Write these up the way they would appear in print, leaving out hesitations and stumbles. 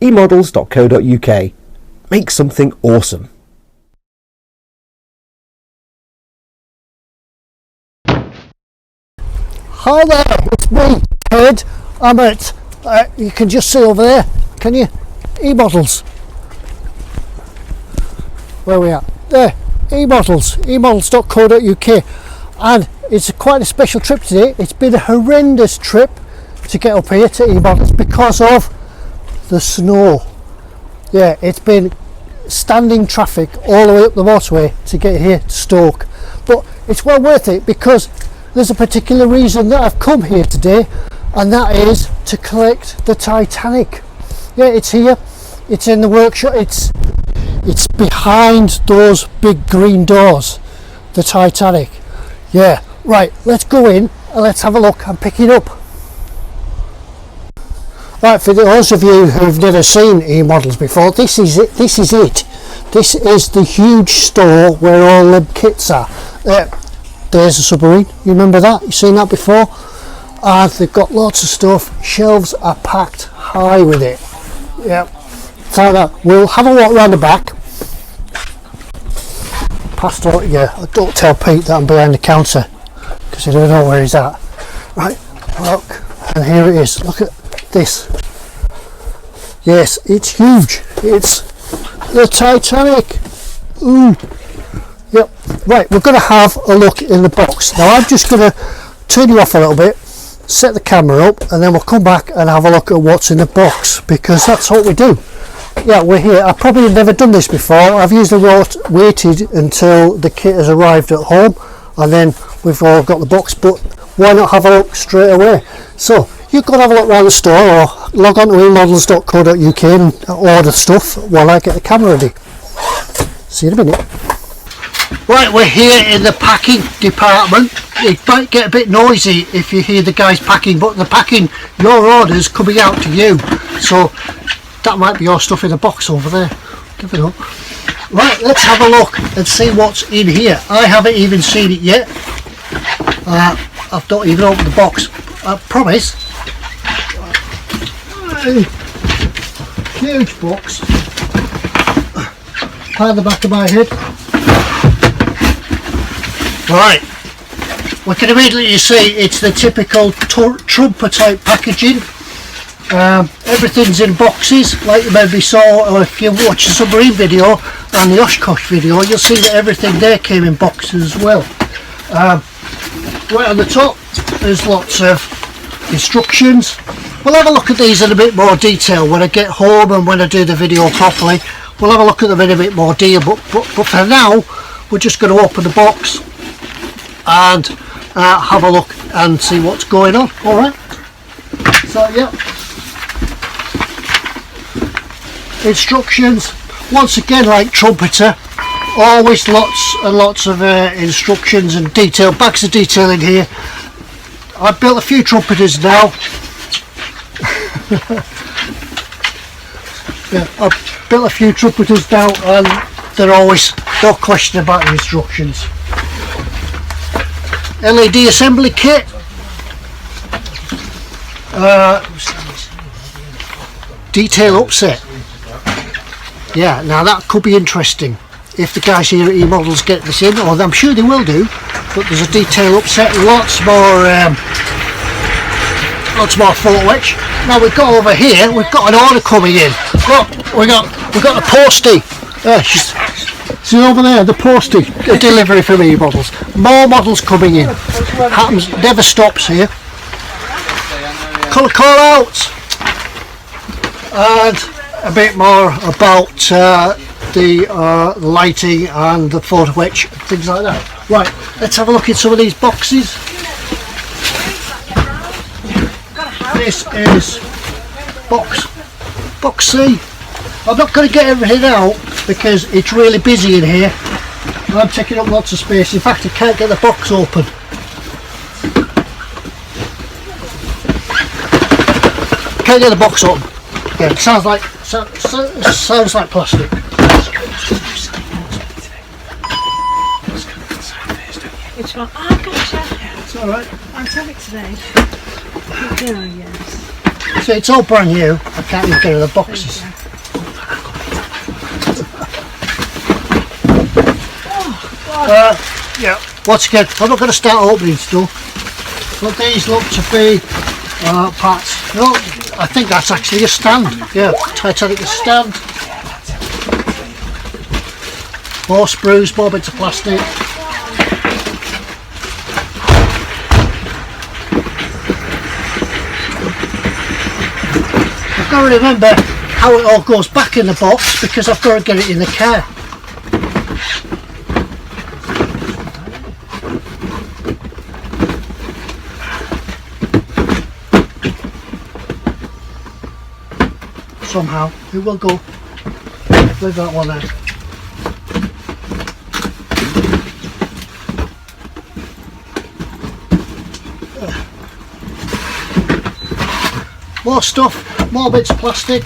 eModels.co.uk. Make something awesome. Hi there, it's me, Ted. I'm at, you can just see over there, can you? eModels. Where are we at? There, eModels, eModels.co.uk. And it's quite a special trip today. It's been a horrendous trip to get up here to eModels because of the snow. Yeah, it's been standing traffic all the way up the motorway to get here to Stoke. But it's well worth it because there's a particular reason that I've come here today, and that is to collect the Titanic. Yeah, it's here, it's in the workshop, it's behind those big green doors, the Titanic. Yeah, right, let's go in and let's have a look and pick it up. Right, for those of you who've never seen eModels before, this is it. This is the huge store where all the kits are. There's a submarine, you remember that? You've seen that before? And they've got lots of stuff. Shelves are packed high with it. Yeah, so that we'll have a walk around the back. Past all, yeah, don't tell Pete that I'm behind the counter because I don't know where he's at. Right, look, and here it is. Look at this. Yes, it's huge. It's the Titanic. Ooh. Yep. Right, we're going to have a look in the box. Now I'm just going to turn you off a little bit, set the camera up, and then we'll come back and have a look at what's in the box, because that's what we do. Yeah, we're here. I probably have never done this before. I've usually waited until the kit has arrived at home and then we've all got the box, but why not have a look straight away? So you can have a look around the store or log on to eModels.co.uk and order stuff while I get the camera ready. See you in a minute. Right, we're here in the packing department. It might get a bit noisy if you hear the guys packing, but they're packing your orders coming out to you. So that might be your stuff in the box over there. Give it up. Right, let's have a look and see what's in here. I haven't even seen it yet. I've not even opened the box. I promise. Huge box. Behind the back of my head. Right, we can immediately see it's the typical Trumpeter type packaging. Everything's in boxes, like you maybe saw, or if you watch the submarine video and the Oshkosh video, you'll see that everything there came in boxes as well. Right on the top there's lots of instructions. We'll have a look at these in a bit more detail when I get home and when I do the video properly. We'll have a look at them in a bit more detail, but for now we're just going to open the box and have a look and see what's going on. Alright, so yeah, instructions once again, like Trumpeter, always lots and lots of instructions and detail, bags of detail in here. I've built a few Trumpeters now. Yeah, I've built a few Trumpeters now and they're always no question about the instructions. LED assembly kit, detail upset. Yeah, now that could be interesting if the guys here at eModels get this in, or I'm sure they will do. But there's a detail upset, lots more photo etch. Now we've got over here, we've got an order coming in. Look, we got a postie. See over there, the postie, a delivery from eModels. More models coming in. Happens, never stops here. Colour call outs. And a bit more about the lighting and the photo etch, things like that. Right, let's have a look at some of these boxes. This is box C. I'm not going to get everything out because it's really busy in here. I'm taking up lots of space. In fact, I can't get the box open. Can't get the box open. Yeah, it sounds like plastic. Which one? Oh, gotcha. It's alright. I'll tell it today. Oh, yes. See, it's all brand new. I can't even get rid of the boxes. Yeah, once again, I'm not going to start opening stuff, but these look to be parts. No, I think that's actually a stand. Yeah, Titanic stand. More sprues, more bits of plastic. I've got to remember how it all goes back in the box because I've got to get it in the car. Somehow it will go. Leave that one there. More stuff, more bits of plastic.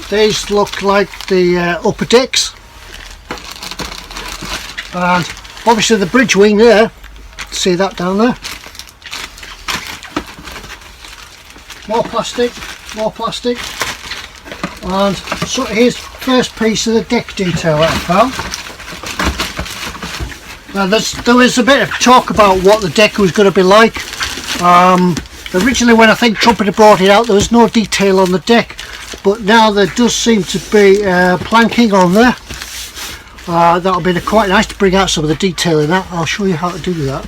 These look like the upper decks, and obviously the bridge wing there. See that down there? More plastic, and so here's the first piece of the deck detail that I found. Now there was a bit of talk about what the deck was going to be like. Originally when I think Trumpeter brought it out there was no detail on the deck, but now there does seem to be planking on there. That'll be quite nice to bring out some of the detail in that. I'll show you how to do that.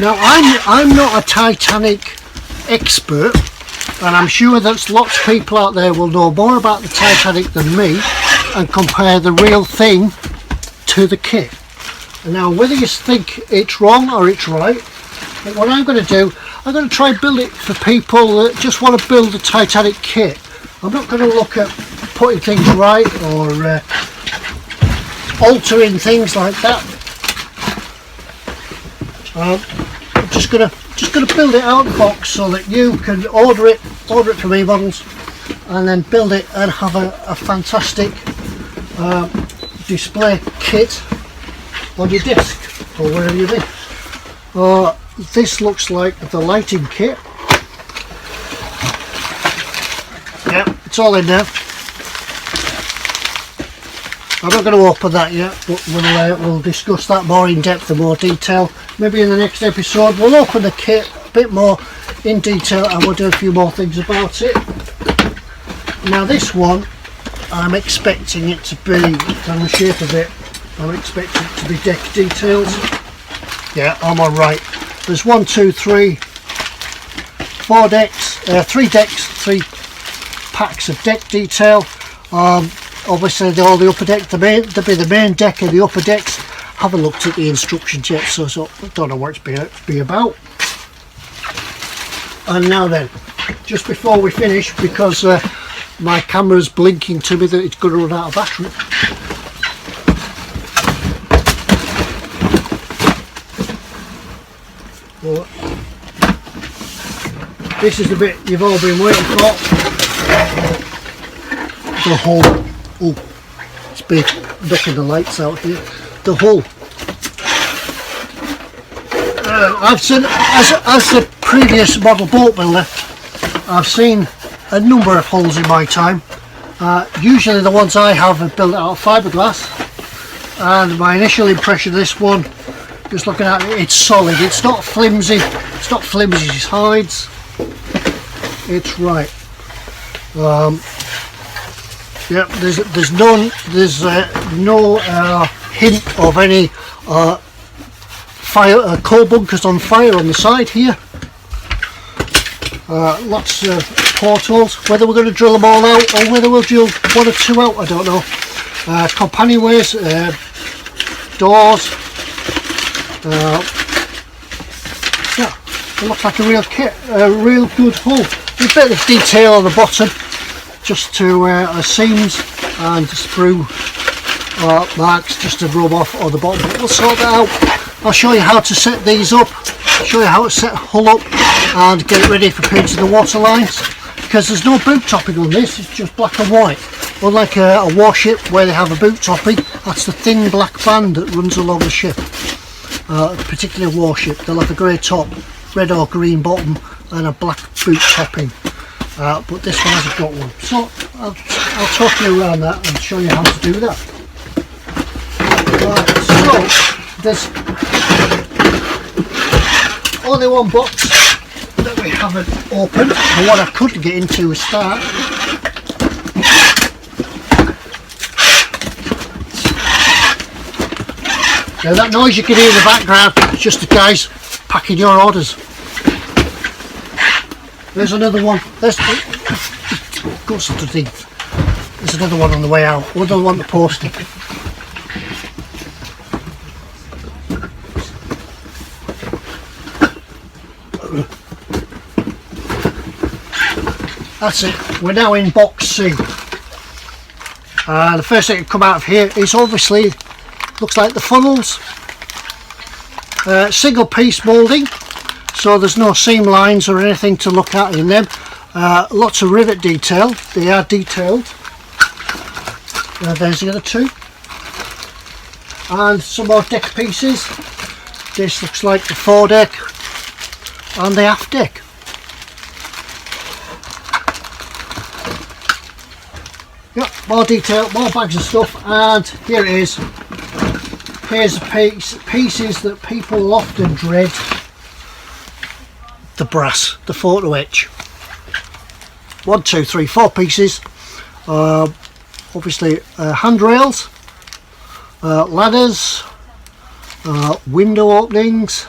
Now I'm not a Titanic expert, and I'm sure that lots of people out there will know more about the Titanic than me and compare the real thing to the kit. And now whether you think it's wrong or it's right, but what I'm going to do, I'm going to try and build it for people that just want to build a Titanic kit. I'm not going to look at putting things right or altering things like that. I'm just gonna build it out of the box so that you can order it from eModels and then build it and have a fantastic display kit on your desk or wherever you be. This looks like the lighting kit. Yeah, it's all in there. I'm not going to open that yet, but we'll discuss that more in depth and more detail. Maybe in the next episode we'll open the kit a bit more in detail and we'll do a few more things about it. Now this one, I'm expecting it to be, from the shape of it, I'm expecting it to be deck details. Yeah, I'm alright. There's 1, 2, 3, 4 decks, 3 decks, 3 packs of deck detail. Obviously all the upper deck, there'll be the main deck and the upper decks. Haven't looked at the instructions yet, so I don't know what it's be about. And now then, just before we finish, because my camera's blinking to me that it's going to run out of battery. Well, this is the bit you've all been waiting for. The hull. Oh, it's big, ducking the lights out here. The hull. I've seen, as the previous model boat builder, I've seen a number of hulls in my time. Usually the ones I have are built out of fiberglass, and my initial impression of this one, just looking at it, it's solid. It's not flimsy. It's not flimsy as hides. It's right. Yeah, there's no hint of any fire, coal bunkers on fire on the side here. Lots of portholes. Whether we're going to drill them all out or whether we'll drill 1 or 2 out, I don't know. Companionways, doors. Yeah, it looks like a real kit, a real good hull. A bit of detail on the bottom, just to seams and sprue marks just to rub off on the bottom, but we'll sort that out. I'll show you how to set these up, show you how to set hull up and get it ready for painting the water lines, because there's no boot topping on this, it's just black and white. Unlike a warship where they have a boot topping That's the thin black band that runs along the ship. A particular warship. They'll have a grey top, red or green bottom, and a black boot topping. But this one hasn't got one. So I'll talk you around that and show you how to do that. So there's only one box that we haven't opened, and what I could get into is start. Now that noise you can hear in the background is just the guys packing your orders. There's another one. There's another one on the way out. Another one to post it. That's it. We're now in box C. The first thing to come out of here is obviously looks like the funnels. Single piece moulding, so there's no seam lines or anything to look at in them. Lots of rivet detail. They are detailed. There's the other two. And some more deck pieces. This looks like the foredeck and the aft deck. Yep, more detail, more bags of stuff, and here it is. Here's the pieces that people often dread. The brass, the photo etch. 1, 2, 3, 4 pieces. Obviously handrails, ladders, window openings,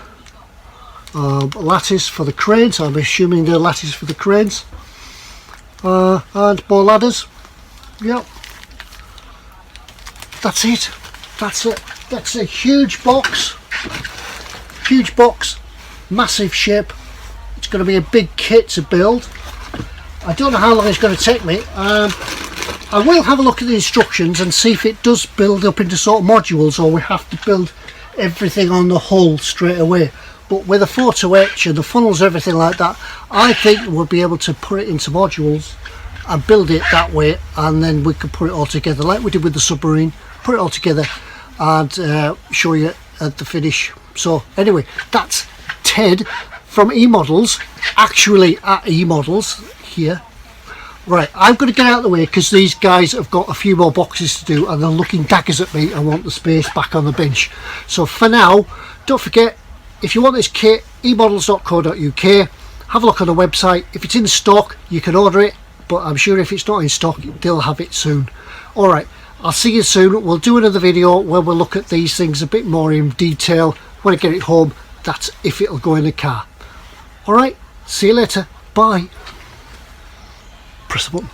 lattice for the cranes. I'm assuming they're lattice for the cranes, and more ladders. Yep, that's it. That's a huge box, massive ship. It's going to be a big kit to build. I don't know how long it's going to take me. I will have a look at the instructions and see if it does build up into sort of modules, or we have to build everything on the hull straight away. But with a photo etch and the funnels, everything like that, I think we'll be able to put it into modules and build it that way, and then we can put it all together like we did with the submarine. Put it all together and show you at the finish. So anyway, that's Ted from eModels, actually at eModels here. Right, I'm going to get out of the way because these guys have got a few more boxes to do and they're looking daggers at me and want the space back on the bench. So for now, don't forget, if you want this kit, emodels.co.uk, have a look on the website. If it's in stock, you can order it, but I'm sure if it's not in stock, they'll have it soon. Alright, I'll see you soon. We'll do another video where we'll look at these things a bit more in detail. When I get it home, that's if it'll go in the car. Alright, see you later. Bye. Press the button.